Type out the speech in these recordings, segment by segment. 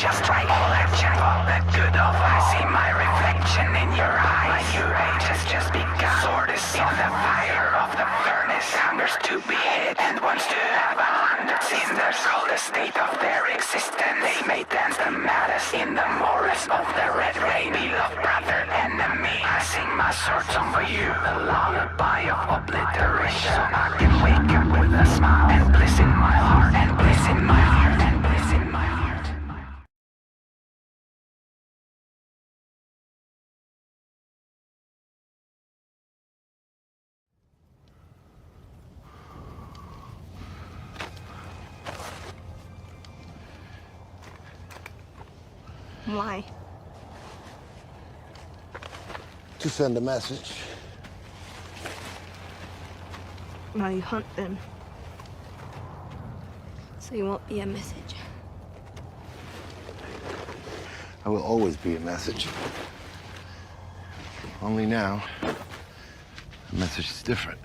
just right. All that gentle, that good of. I see my reflection in your eyes. My new age has just begun. Sword is in the fire of the furnace. Hungers to be hit and wants to have 100 cinders. Call the state of their existence. They may dance the maddest in the morris of the red ray. Beloved brother, enemy. I sing my sword song for you. The lullaby of obliteration. So I can wake up with a smile and bliss in my heart. And bliss in my heart. And bliss in my heart. Why? To send a message. Now you hunt then. So you won't be a message. I will always be a message. Only now, the message is different.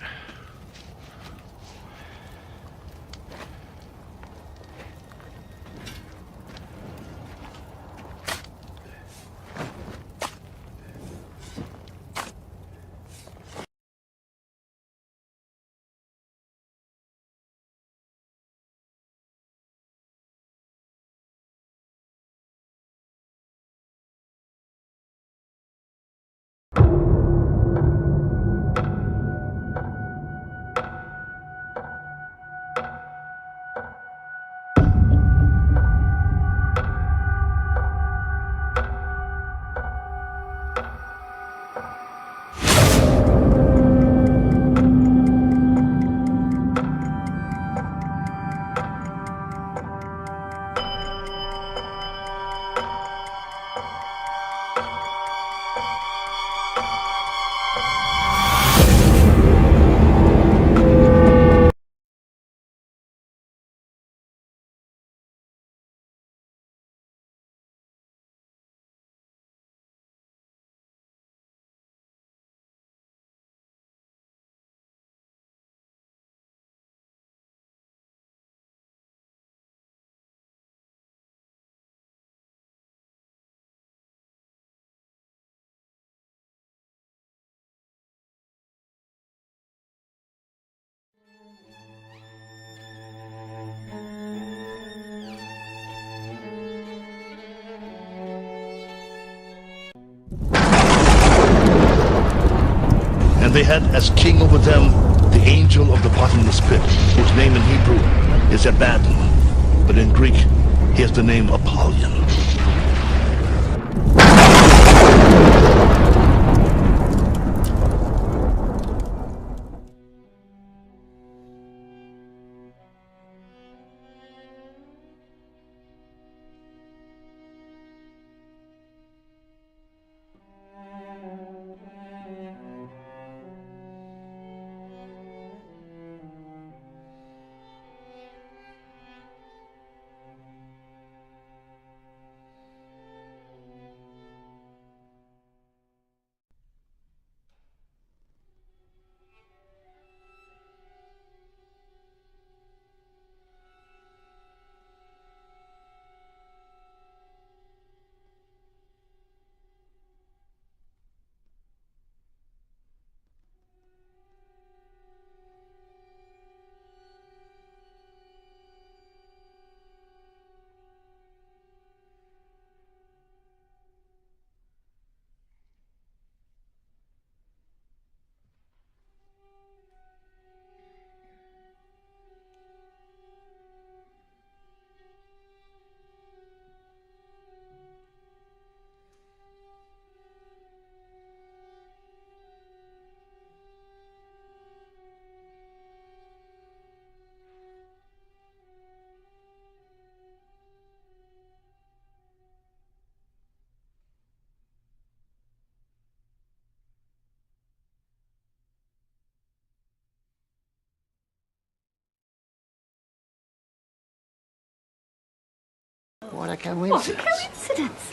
And they had as king over them the angel of the bottomless pit, whose name in Hebrew is Abaddon, but in Greek he has the name Apollyon. What a coincidence. What a coincidence.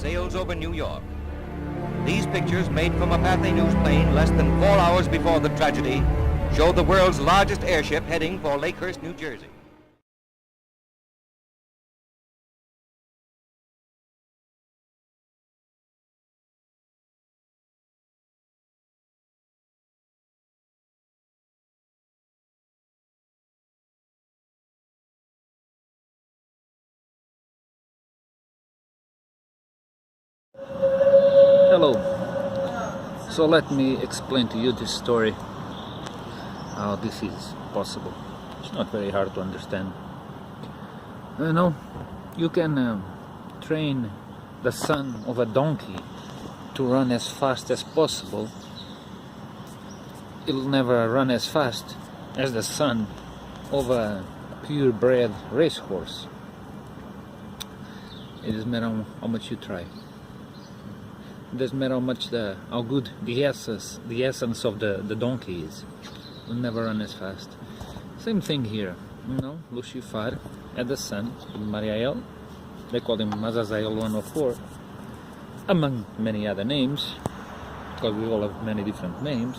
sails over New York. These pictures, made from a Pathé News plane less than 4 hours before the tragedy, show the world's largest airship heading for Lakehurst, New Jersey. Hello. So let me explain to you this story, how this is possible. It's not very hard to understand. You know, you can train the son of a donkey to run as fast as possible. It'll never run as fast as the son of a purebred racehorse. It doesn't matter how much you try. It doesn't matter how good the essence of the donkey is. It will never run as fast. Same thing here. You know, Lucifer had a son, Mariel. They called him Azazel 104, among many other names, because we all have many different names.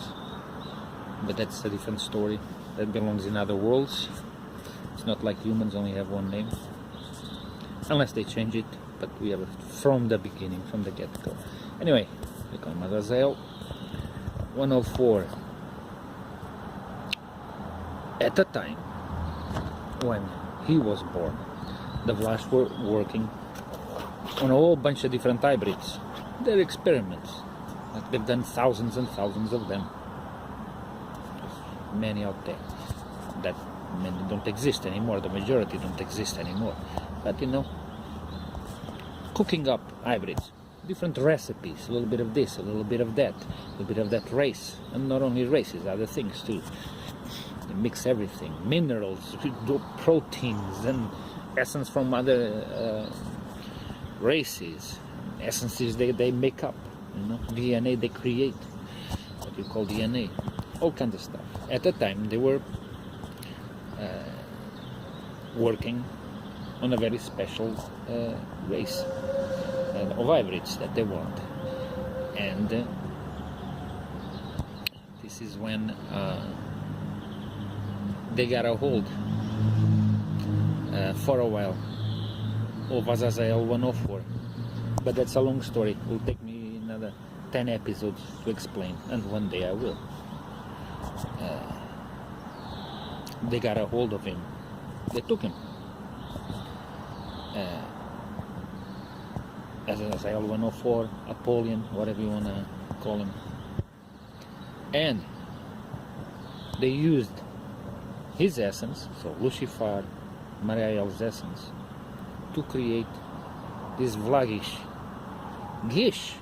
But that's a different story. That belongs in other worlds. It's not like humans only have one name, unless they change it. But we have it from the beginning, from the get-go. Anyway, we call him Azazel 104. At the time when he was born, the Vlachs were working on a whole bunch of different hybrids. They're experiments. Like they've done thousands and thousands of them. There's many out there that many don't exist anymore. The majority don't exist anymore. But you know, cooking up hybrids, different recipes, a little bit of this, a little bit of that, a little bit of that race, and not only races, other things too. They mix everything, minerals, proteins, and essence from other races, essences they make up, you know, DNA they create, what you call DNA, all kinds of stuff. At the time, they were working on a very special race of hybrids that they want, and this is when they got a hold for a while of Azazel 104, but that's a long story. It will take me another 10 episodes to explain, and one day I will. They got a hold of him. They took him. Azazel 104, Apollyon, whatever you want to call him. And they used his essence, so Lucifer, Mariel's essence, to create this Vlagish. Gish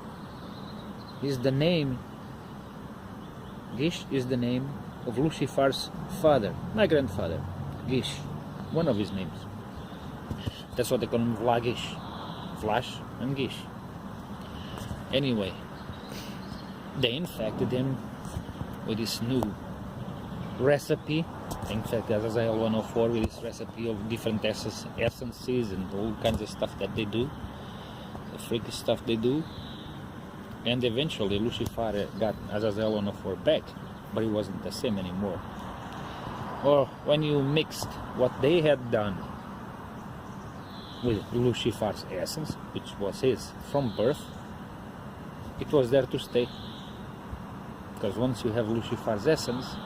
is the name. Gish is the name of Lucifer's father, my grandfather. Gish, one of his names. That's what they call him, Vlagish. Vlach and Gish. Anyway, they infected him with this new recipe. In fact, Azazel 104 with this recipe of different essences and all kinds of stuff that they do, the freaky stuff they do. And eventually Lucifer got Azazel 104 back, but it wasn't the same anymore. Or when you mixed what they had done with Lucifer's essence, which was his from birth, it was there to stay. Because once you have Lucifer's essence,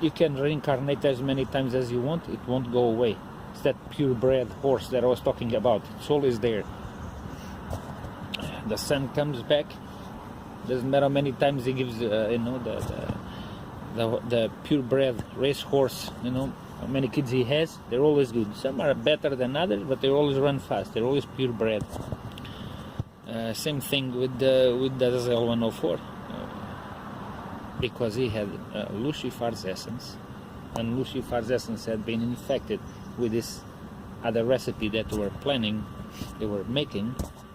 you can reincarnate as many times as you want, it won't go away. It's that purebred horse that I was talking about. It's always there. The son comes back, doesn't matter how many times he gives, you know, the purebred racehorse, you know, how many kids he has, they're always good. Some are better than others, but they always run fast. They're always purebred. Same thing with the Azazel 104, because he had Lucifer's essence, and Lucifer's essence had been infected with this other recipe that they were making.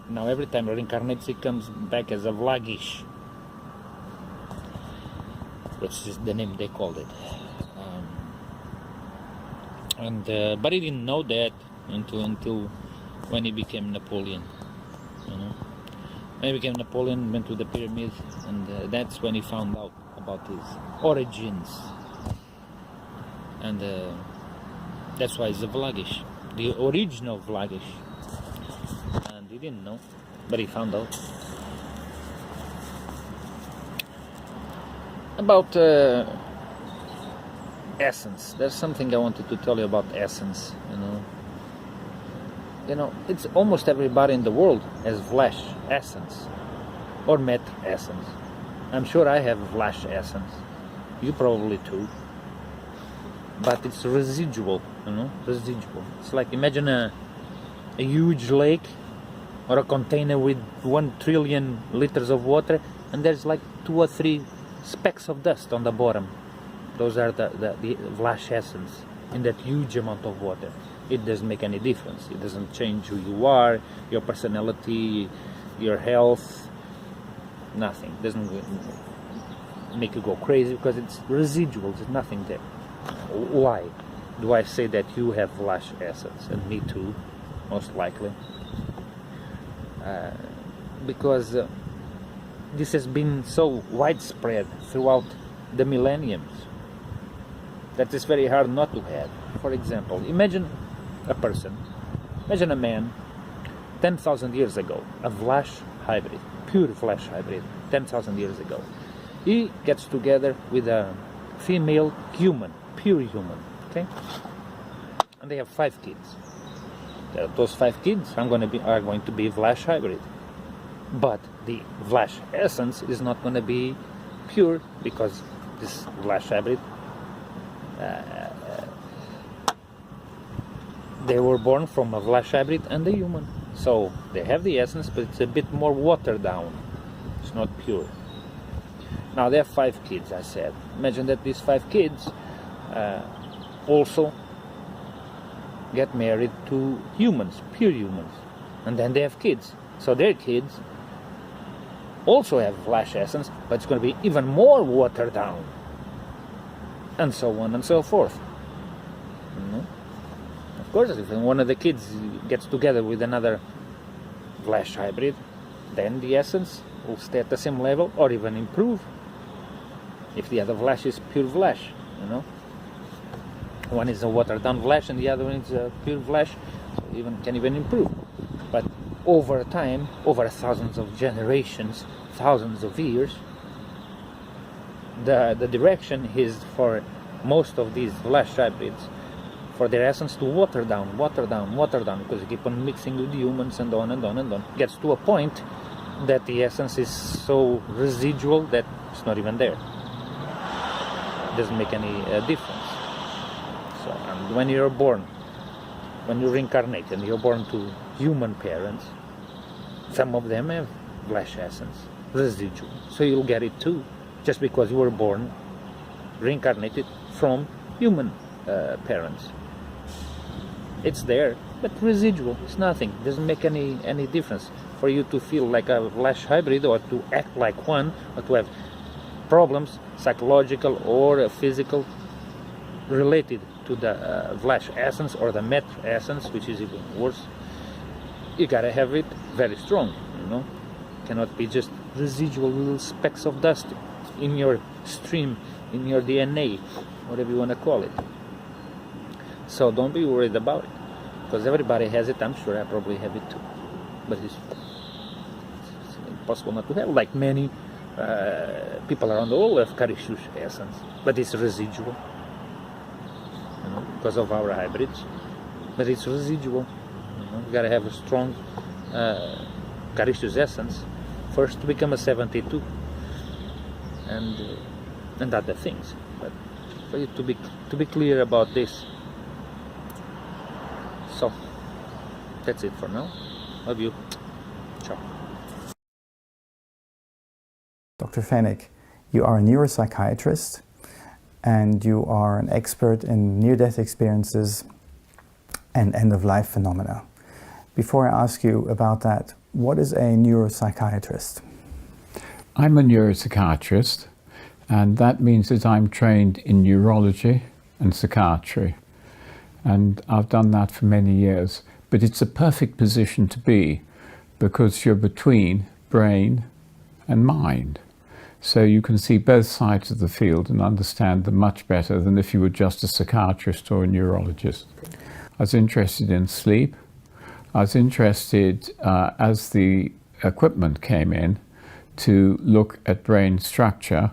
Now every time he reincarnates, he comes back as a Vlagish, which is the name they called it. But he didn't know that until when he became Napoleon. you know. Maybe King Napoleon went to the pyramids, and that's when he found out about his origins. And that's why he's a Vlagish, the original Vlagish. And he didn't know, but he found out. About essence. There's something I wanted to tell you about essence, you know. You know, it's almost everybody in the world has Vlash essence or Met essence. I'm sure I have Vlash essence. You probably too. But it's residual, you know, residual. It's like, imagine a huge lake or a container with 1 trillion liters of water, and there's like 2 or 3 specks of dust on the bottom. Those are the Vlash essence in that huge amount of water. It doesn't make any difference. It doesn't change who you are, your personality, your health, nothing. It doesn't make you go crazy because it's residual, there's nothing there. Why do I say that you have Vlash essence? And me too, most likely. Because this has been so widespread throughout the millenniums that it's very hard not to have. For example, imagine a person, imagine a man 10,000 years ago, a Vlash hybrid, pure Vlash hybrid, 10,000 years ago. He gets together with a female human, pure human, okay? And they have 5 kids. Those 5 kids are going to be Vlash hybrid. But the Vlash essence is not going to be pure because this Vlash hybrid, they were born from a Vlash hybrid and a human. So they have the essence, but it's a bit more watered down. It's not pure. Now they have 5 kids, I said. Imagine that these 5 kids also get married to humans, pure humans. And then they have kids. So their kids also have Vlash essence, but it's going to be even more watered down. And so on and so forth. You know? Of course, if one of the kids gets together with another Vlash hybrid, then the essence will stay at the same level or even improve. If the other Vlash is pure Vlash, you know. One is a watered down Vlash and the other one is a pure Vlash, so can even improve. But over time, over thousands of generations, thousands of years, the direction is for most of these Vlash hybrids for their essence to water down, because they keep on mixing with humans and on and on and on. It gets to a point that the essence is so residual that it's not even there. It doesn't make any difference. So, and when you're born, when you reincarnate and you're born to human parents, some of them have Vlash essence, residual. So you'll get it too, just because you were born, reincarnated from human parents. It's there, but residual. It's nothing. It doesn't make any difference for you to feel like a Vlash hybrid or to act like one or to have problems, psychological or physical, related to the Vlash essence or the Met essence, which is even worse. You gotta have it very strong, you know. Cannot be just residual little specks of dust in your stream, in your DNA, whatever you want to call it. So don't be worried about it, because everybody has it. I'm sure I probably have it too, but it's impossible not to have. Like many people around the world have Karishush essence, but it's residual, you know, because of our hybrids. But it's residual. You gotta have a strong Karishush essence first to become a 72, and other things. But for you to be clear about this. So that's it for now. Love you. Ciao. Dr. Fennick, you are a neuropsychiatrist and you are an expert in near-death experiences and end-of-life phenomena. Before I ask you about that, what is a neuropsychiatrist? I'm a neuropsychiatrist, and that means that I'm trained in neurology and psychiatry. And I've done that for many years. But it's a perfect position to be, because you're between brain and mind. So you can see both sides of the field and understand them much better than if you were just a psychiatrist or a neurologist. I was interested in sleep. I was interested, as the equipment came in, to look at brain structure.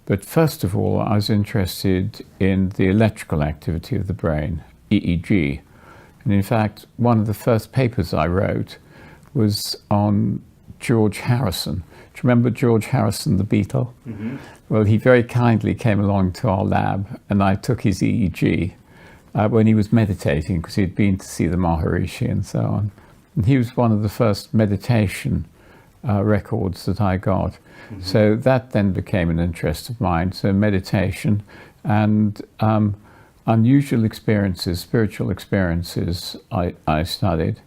But first of all, I was interested in the electrical activity of the brain, EEG. And in fact, one of the first papers I wrote was on George Harrison. Do you remember George Harrison, the Beatle? Mm-hmm. Well, he very kindly came along to our lab and I took his EEG when he was meditating, because he'd been to see the Maharishi and so on. And he was one of the first meditation records that I got. Mm-hmm. So that then became an interest of mine. So meditation and unusual experiences, spiritual experiences, I studied.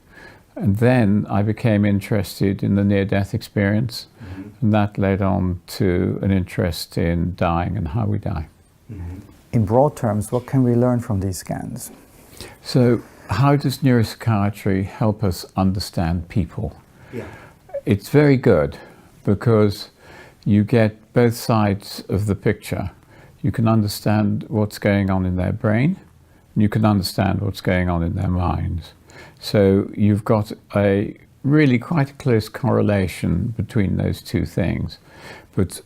And then I became interested in the near-death experience, mm-hmm. and that led on to an interest in dying and how we die. Mm-hmm. In broad terms, what can we learn from these scans? So how does neuropsychiatry help us understand people? Yeah. It's very good because you get both sides of the picture. You can understand what's going on in their brain, and you can understand what's going on in their minds. So you've got a really quite a close correlation between those two things. But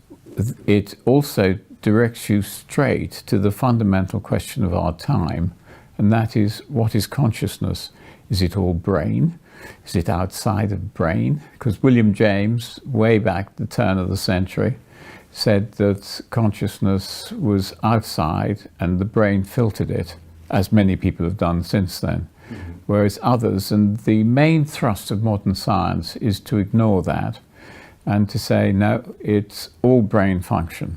it also directs you straight to the fundamental question of our time, and that is, what is consciousness? Is it all brain? Is it outside of brain? Because William James, way back at the turn of the century, said that consciousness was outside and the brain filtered it, as many people have done since then. Mm-hmm. Whereas others, and the main thrust of modern science is to ignore that and to say, no, it's all brain function.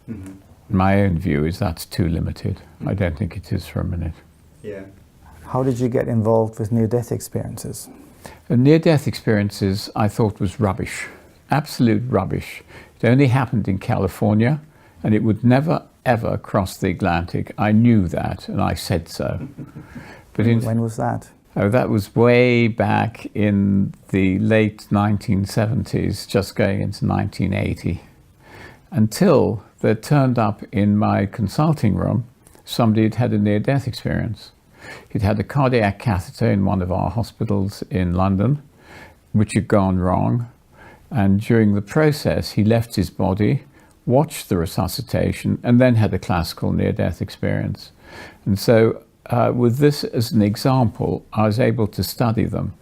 Mm-hmm. My own view is that's too limited. Mm-hmm. I don't think it is for a minute. Yeah. How did you get involved with near-death experiences? Near-death experiences I thought was rubbish, absolute rubbish. It only happened in California and it would never ever cross the Atlantic. I knew that and I said so. But when was that? Oh, that was way back in the late 1970s, just going into 1980. Until there turned up in my consulting room somebody who'd had a near-death experience. He'd had a cardiac catheter in one of our hospitals in London, which had gone wrong. And during the process, he left his body, watched the resuscitation, and then had a classical near-death experience. And so with this as an example, I was able to study them.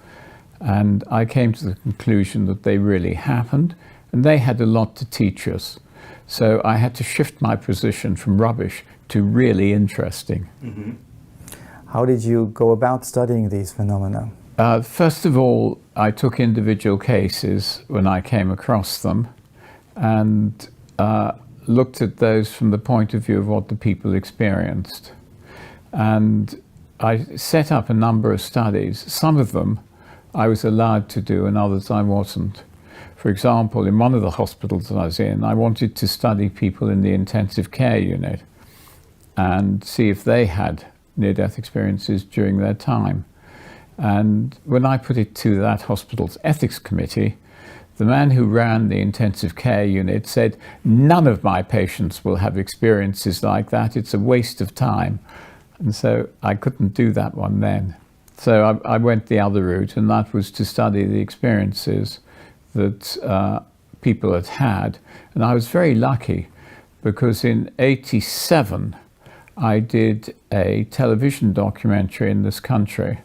And I came to the conclusion that they really happened, and they had a lot to teach us. So I had to shift my position from rubbish to really interesting. Mm-hmm. How did you go about studying these phenomena? First of all, I took individual cases when I came across them and looked at those from the point of view of what the people experienced. And I set up a number of studies. Some of them I was allowed to do and others I wasn't. For example, in one of the hospitals that I was in, I wanted to study people in the intensive care unit and see if they had near-death experiences during their time. And when I put it to that hospital's ethics committee, the man who ran the intensive care unit said, none of my patients will have experiences like that. It's a waste of time. And so I couldn't do that one then. So I went the other route, and that was to study the experiences that people had had. And I was very lucky because in '87, I did a television documentary in this country.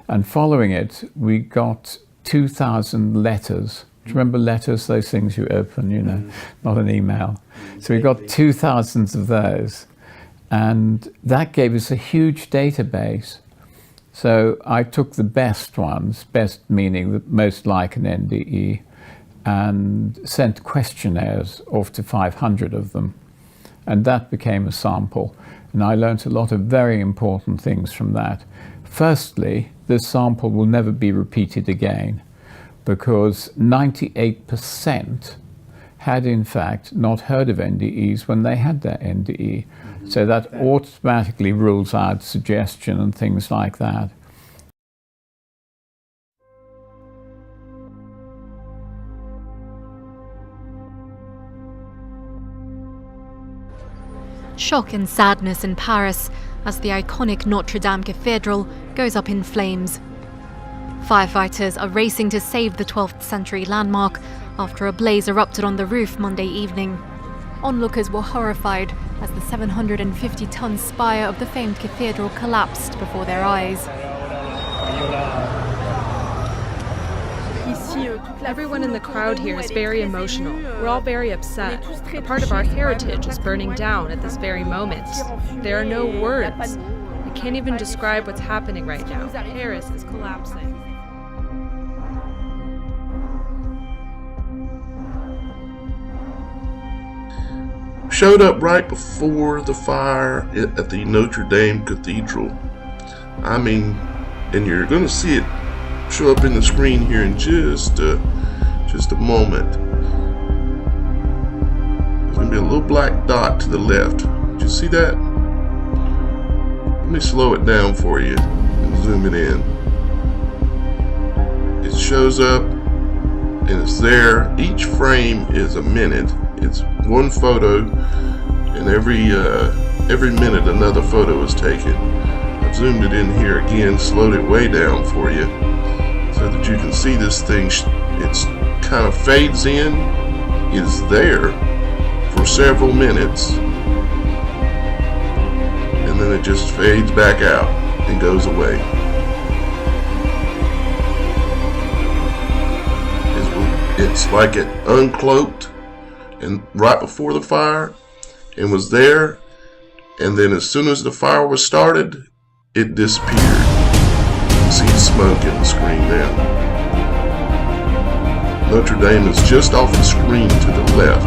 And following it, we got 2,000 letters. Do you remember letters, those things you open, you know, not an email. So we got 2,000 of those. And that gave us a huge database. So I took the best ones, best meaning the most like an NDE, and sent questionnaires off to 500 of them. And that became a sample. And I learned a lot of very important things from that. Firstly, this sample will never be repeated again because 98% had in fact not heard of NDEs when they had their NDE. So that automatically rules out suggestion and things like that. Shock and sadness in Paris as the iconic Notre Dame Cathedral goes up in flames. Firefighters are racing to save the 12th century landmark after a blaze erupted on the roof Monday evening. Onlookers were horrified as the 750-ton spire of the famed cathedral collapsed before their eyes. Everyone in the crowd here is very emotional. We're all very upset. A part of our heritage is burning down at this very moment. There are no words. I can't even describe what's happening right now. Paris is collapsing. Showed up right before the fire at the Notre Dame Cathedral. I mean, and you're going to see it show up in the screen here in just a moment. There's going to be a little black dot to the left. Did you see that? Let me slow it down for you and zoom it in. It shows up and it's there. Each frame is a minute. It's one photo, and every minute another photo is taken. I've zoomed it in here again, slowed it way down for you, so that you can see this thing. It's kind of fades in, is there for several minutes, and then it just fades back out and goes away. It's like it uncloaked and right before the fire and was there, and then as soon as the fire was started, it disappeared. You can see the smoke in the screen now. Notre Dame is just off the screen to the left.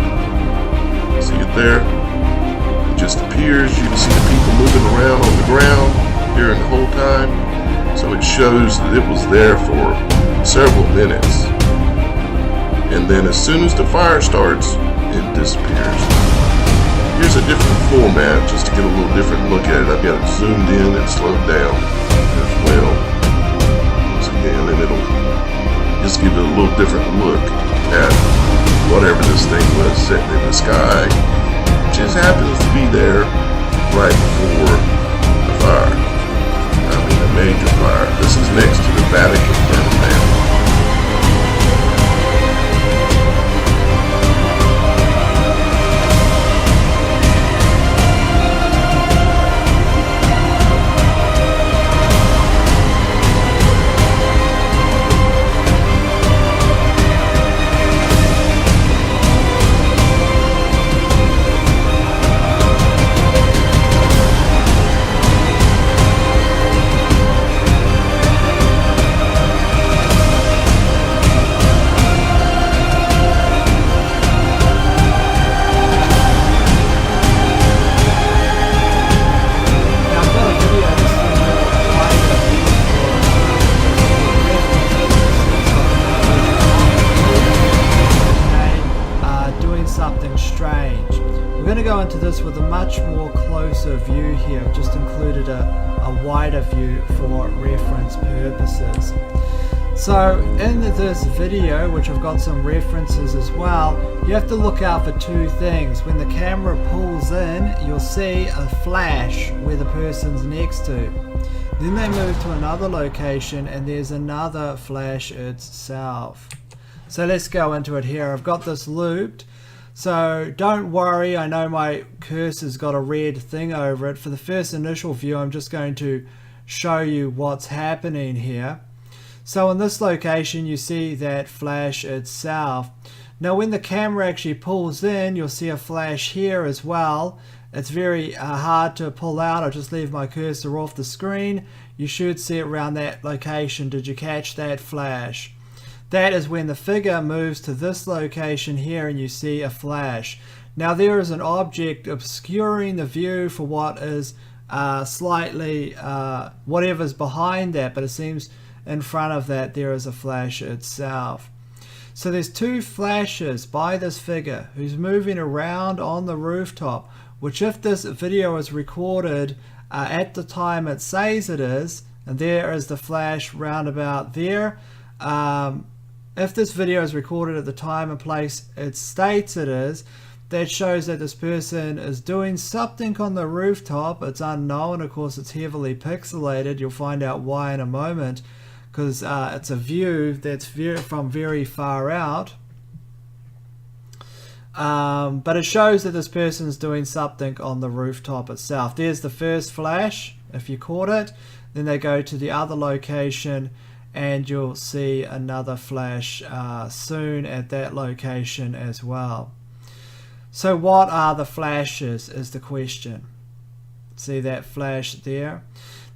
See it there? It just appears. You can see the people moving around on the ground during the whole time, so it shows that it was there for several minutes. And then as soon as the fire starts, it disappears. Here's a different format just to get a little different look at it. I've got it zoomed in and slowed down as well. Once again, and it'll just give it a little different look at whatever this thing was sitting in the sky. It just happens to be there right before the fire. I mean, a major fire. This is next to the Vatican burning down. Into this with a much more closer view here. I've just included a wider view for reference purposes. So in this video, which I've got some references as well, you have to look out for two things. When the camera pulls in, you'll see a flash where the person's next to. Then they move to another location and there's another flash itself. So let's go into it here. I've got this looped. So don't worry, I know my cursor's got a red thing over it. For the first initial view, I'm just going to show you what's happening here. So in this location, you see that flash itself. Now when the camera actually pulls in, you'll see a flash here as well. It's very hard to pull out. I'll just leave my cursor off the screen. You should see it around that location. Did you catch that flash? That is when the figure moves to this location here and you see a flash. Now there is an object obscuring the view for what is slightly whatever's behind that, but it seems in front of that there is a flash itself. So there's two flashes by this figure who's moving around on the rooftop, which if this video is recorded at the time it says it is, and there is the flash round about there. If this video is recorded at the time and place it states it is, that shows that this person is doing something on the rooftop. It's unknown, of course, it's heavily pixelated. You'll find out why in a moment, because it's a view that's from very far out. But it shows that this person's doing something on the rooftop itself. There's the first flash, if you caught it. Then they go to the other location and you'll see another flash soon at that location as well. So what are the flashes is the question. See that flash there?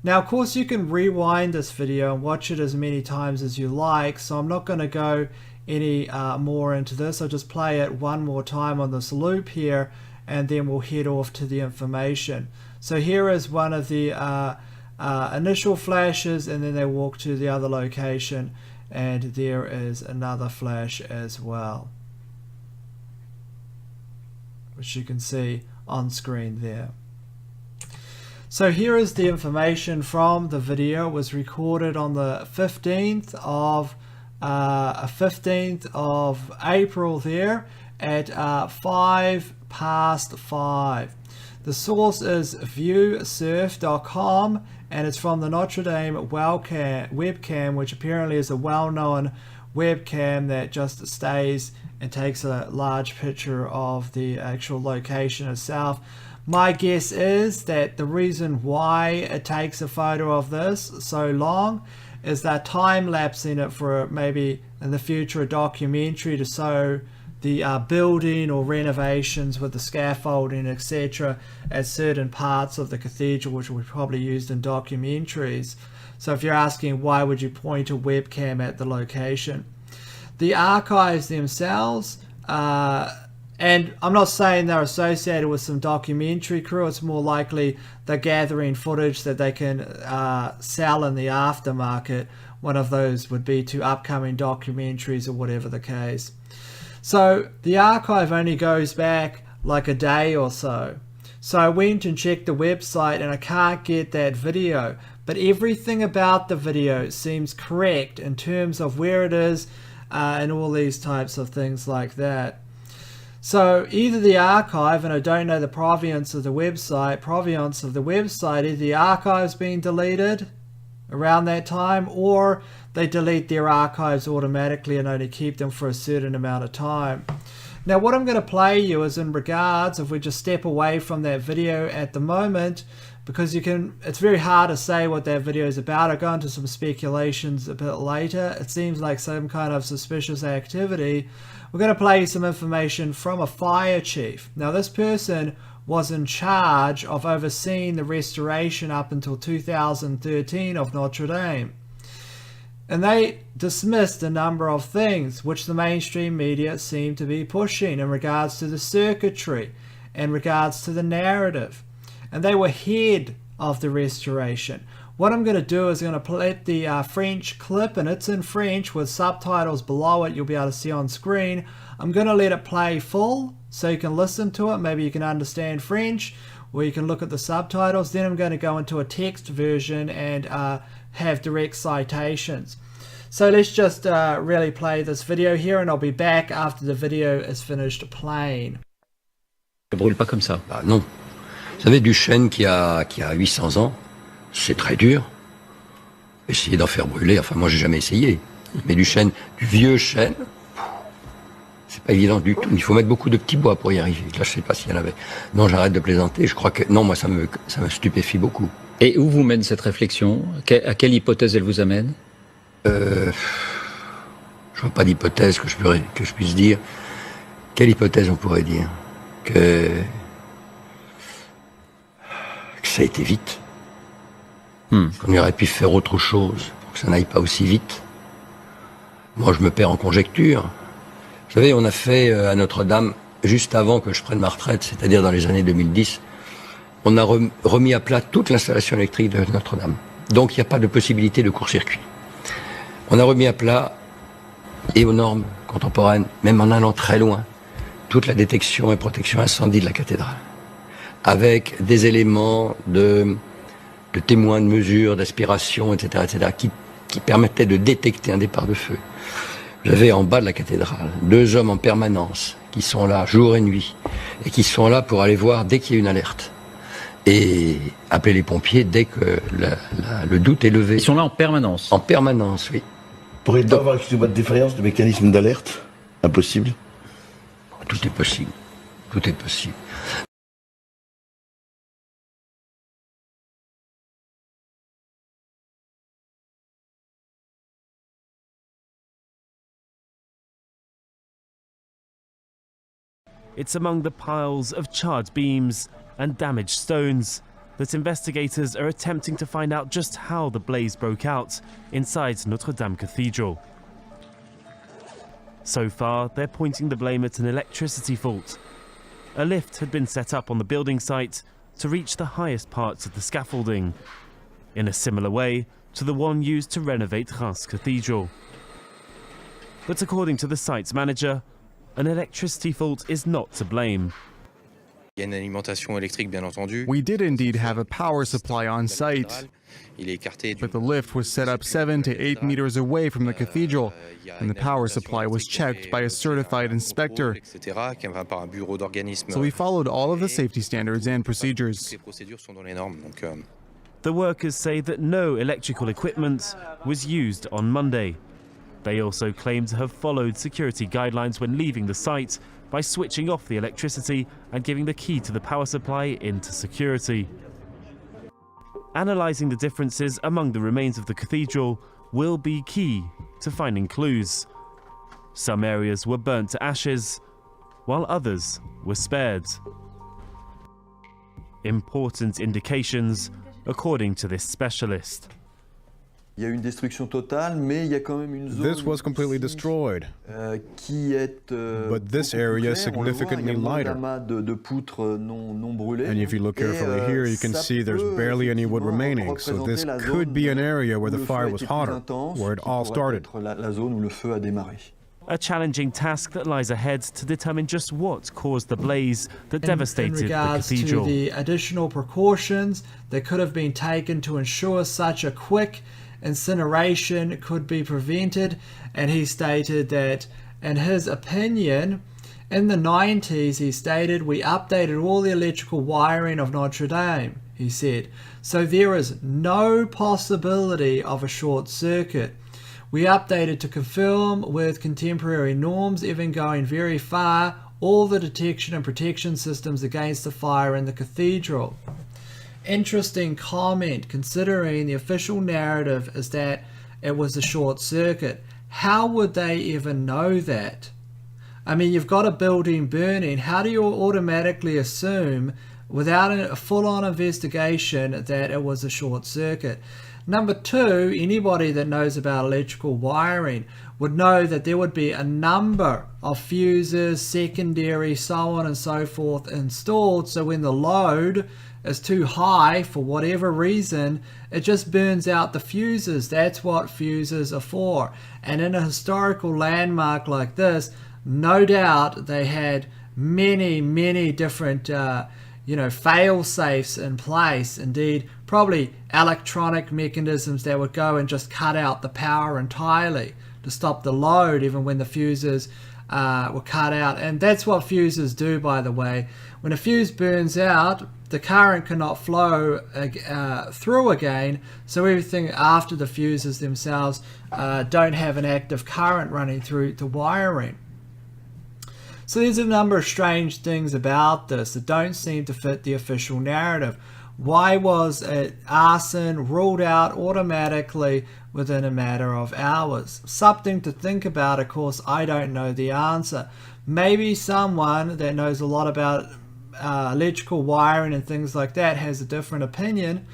Now of course you can rewind this video and watch it as many times as you like, so I'm not going to go any more into this. I'll just play it one more time on this loop here and then we'll head off to the information. So here is one of the initial flashes, and then they walk to the other location and there is another flash as well, which you can see on screen there. So here is the information from the video. It was recorded on the 15th of April there at 5:05. The source is viewsurf.com and it's from the Notre Dame webcam, which apparently is a well-known webcam that just stays and takes a large picture of the actual location itself. My guess is that the reason why it takes a photo of this so long is that time-lapsing it for maybe in the future a documentary to show the building or renovations with the scaffolding, etc. at certain parts of the cathedral, which will be probably used in documentaries. So if you're asking why would you point a webcam at the location. The archives themselves, and I'm not saying they're associated with some documentary crew, it's more likely they're gathering footage that they can sell in the aftermarket. One of those would be to upcoming documentaries or whatever the case. So the archive only goes back like a day or so. So I went and checked the website and I can't get that video, but everything about the video seems correct in terms of where it is and all these types of things like that. So either the archive, and I don't know the provenance of the website, either the archive's been deleted around that time, or they delete their archives automatically and only keep them for a certain amount of time. Now what I'm going to play you is in regards, if we just step away from that video at the moment, because it's very hard to say what that video is about. I'll go into some speculations a bit later. It seems like some kind of suspicious activity. We're going to play you some information from a fire chief. Now this person was in charge of overseeing the restoration up until 2013 of Notre Dame. And they dismissed a number of things which the mainstream media seemed to be pushing in regards to the circuitry, in regards to the narrative. And they were ahead of the restoration. What I'm going to do is I'm going to play the French clip, and it's in French with subtitles below it. You'll be able to see on screen. I'm going to let it play full so you can listen to it. Maybe you can understand French, or you can look at the subtitles. Then I'm going to go into a text version and have direct citations. So let's just really play this video here, and I'll be back after the video is finished playing. Ne brûle pas comme ça. Ah non. Vous savez, du chêne qui a 800 ans, c'est très dur. Essayer d'en faire brûler, enfin moi j'ai jamais essayé. Mais du vieux chêne, c'est pas évident du tout. Il faut mettre beaucoup de petits bois pour y arriver. Là je sais pas s'il y en avait. Non, j'arrête de plaisanter. Je crois que non, moi ça me stupéfie beaucoup. Et où vous mène cette réflexion? À quelle hypothèse elle vous amène? Je vois pas d'hypothèse que je puisse dire. Quelle hypothèse on pourrait dire? Que ça a été vite. Qu'on aurait pu faire autre chose pour que ça n'aille pas aussi vite. Moi, je me perds en conjecture. Vous savez, on a fait à Notre-Dame, juste avant que je prenne ma retraite, c'est-à-dire dans les années 2010, on a remis à plat toute l'installation électrique de Notre-Dame. Donc, il n'y a pas de possibilité de court-circuit. On a remis à plat, et aux normes contemporaines, même en allant très loin, toute la détection et protection incendie de la cathédrale, avec des éléments de témoins de mesure, d'aspiration, etc., qui permettaient de détecter un départ de feu. J'avais en bas de la cathédrale 2 hommes en permanence qui sont là jour et nuit, et qui sont là pour aller voir dès qu'il y a une alerte. Et appeler les pompiers dès que le doute est levé. Ils sont là en permanence? En permanence, oui. Pourrait-on avoir excusez-moi de défaillance de mécanisme d'alerte? Impossible? Tout est possible. Tout est possible. It's among the piles of charred beams and damaged stones that investigators are attempting to find out just how the blaze broke out inside Notre Dame Cathedral. So far, they're pointing the blame at an electricity fault. A lift had been set up on the building site to reach the highest parts of the scaffolding, in a similar way to the one used to renovate Reims Cathedral. But according to the site's manager, an electricity fault is not to blame. We did indeed have a power supply on site, but the lift was set up 7 to 8 meters away from the cathedral, and the power supply was checked by a certified inspector. So we followed all of the safety standards and procedures. The workers say that no electrical equipment was used on Monday. They also claim to have followed security guidelines when leaving the site by switching off the electricity and giving the key to the power supply into security. Analysing the differences among the remains of the cathedral will be key to finding clues. Some areas were burnt to ashes, while others were spared. Important indications, according to this specialist. This was completely destroyed, but this area is significantly lighter. And if you look carefully here, you can see there's barely any wood remaining, so this could be an area where the fire was hotter, where it all started. A challenging task that lies ahead to determine just what caused the blaze that devastated the cathedral. In regards to the additional precautions that could have been taken to ensure such a quick incineration could be prevented, and he stated that in his opinion in the 90s he stated, we updated all the electrical wiring of Notre Dame, he said, so there is no possibility of a short circuit. We updated to conform with contemporary norms, even going very far, all the detection and protection systems against the fire in the cathedral. Interesting comment, considering the official narrative is that it was a short circuit. How would they even know that? I mean, you've got a building burning. How do you automatically assume, without a full-on investigation, that it was a short circuit? Number two, anybody that knows about electrical wiring would know that there would be a number of fuses, secondary, so on and so forth installed, so when the load is too high for whatever reason, it just burns out the fuses. That's what fuses are for. And in a historical landmark like this, no doubt they had many different fail safes in place. Indeed, probably electronic mechanisms that would go and just cut out the power entirely to stop the load even when the fuses were cut out. And that's what fuses do, by the way. When a fuse burns out, the current cannot flow through again, so everything after the fuses themselves don't have an active current running through the wiring. So there's a number of strange things about this that don't seem to fit the official narrative. Why was arson ruled out automatically within a matter of hours? Something to think about. Of course, I don't know the answer. Maybe someone that knows a lot about electrical wiring and things like that has a different opinion.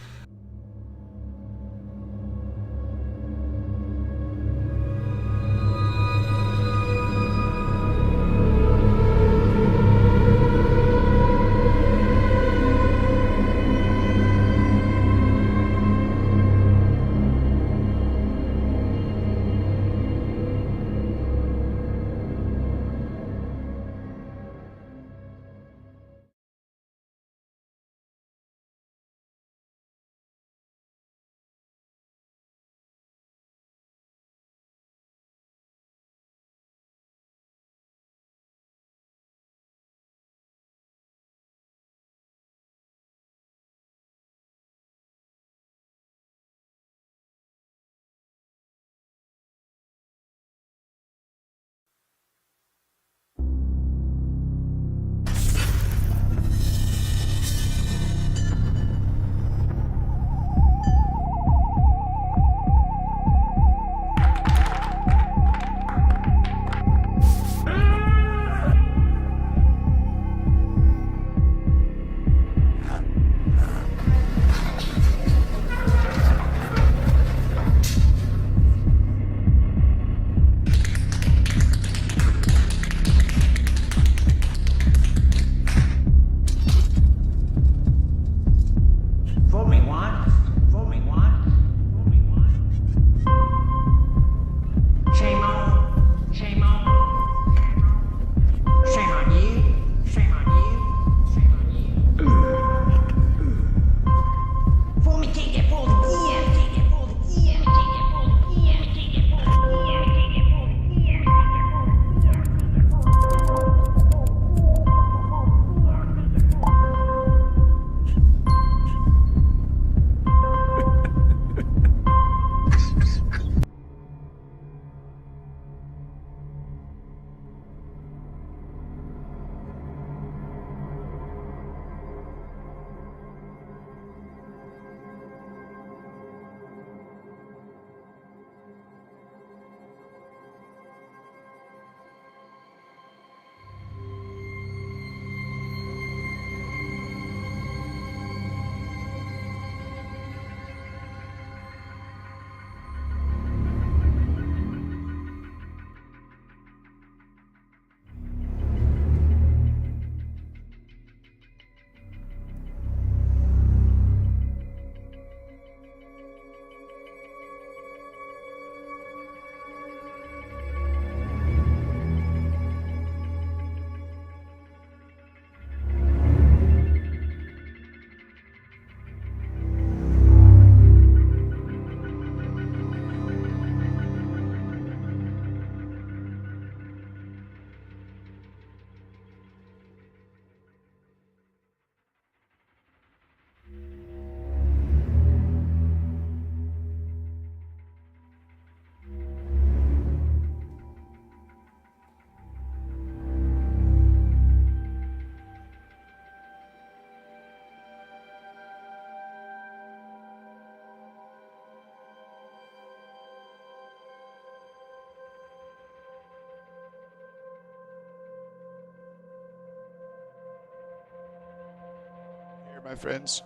my friends.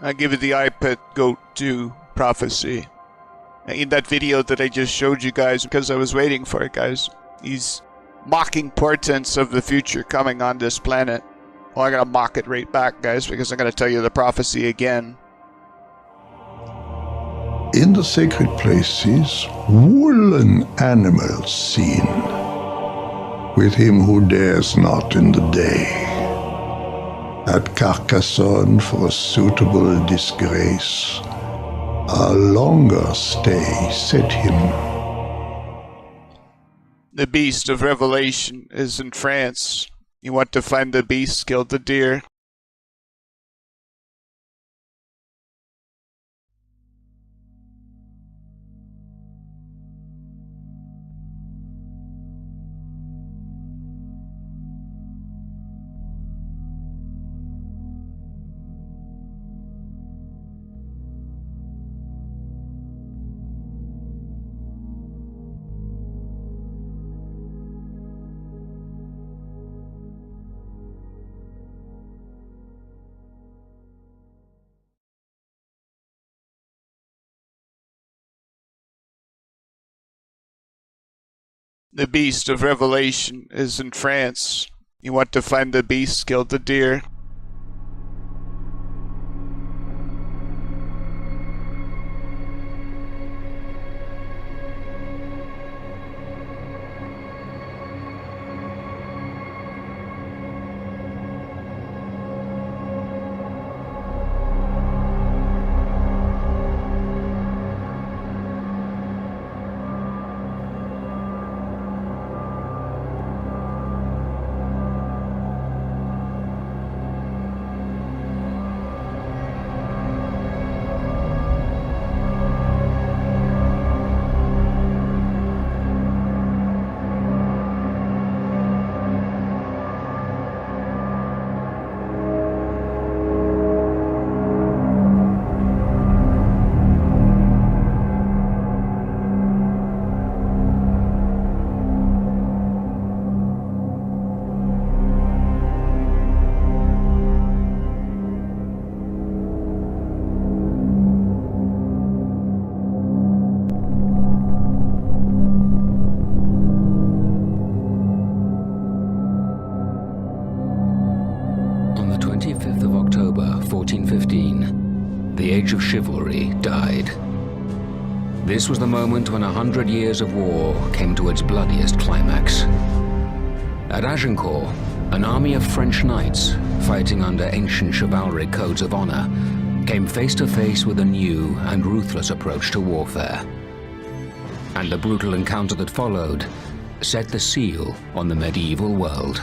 I give it the iPad Goat 2 prophecy. In that video that I just showed you guys, because I was waiting for it, guys. He's mocking portents of the future coming on this planet. Well, I'm gonna mock it right back, guys, because I'm gonna tell you the prophecy again. In the sacred places, woolen animals seen, with him who dares not in the day. At Carcassonne for a suitable disgrace, a longer stay set him. The beast of Revelation is in France. You want to find the beast, kill the deer. The beast of Revelation is in France. You want to find the beast, kill the deer. The age of chivalry died. This was the moment when 100 years of war came to its bloodiest climax. At Agincourt, an army of French knights, fighting under ancient chivalric codes of honor, came face to face with a new and ruthless approach to warfare. And the brutal encounter that followed set the seal on the medieval world.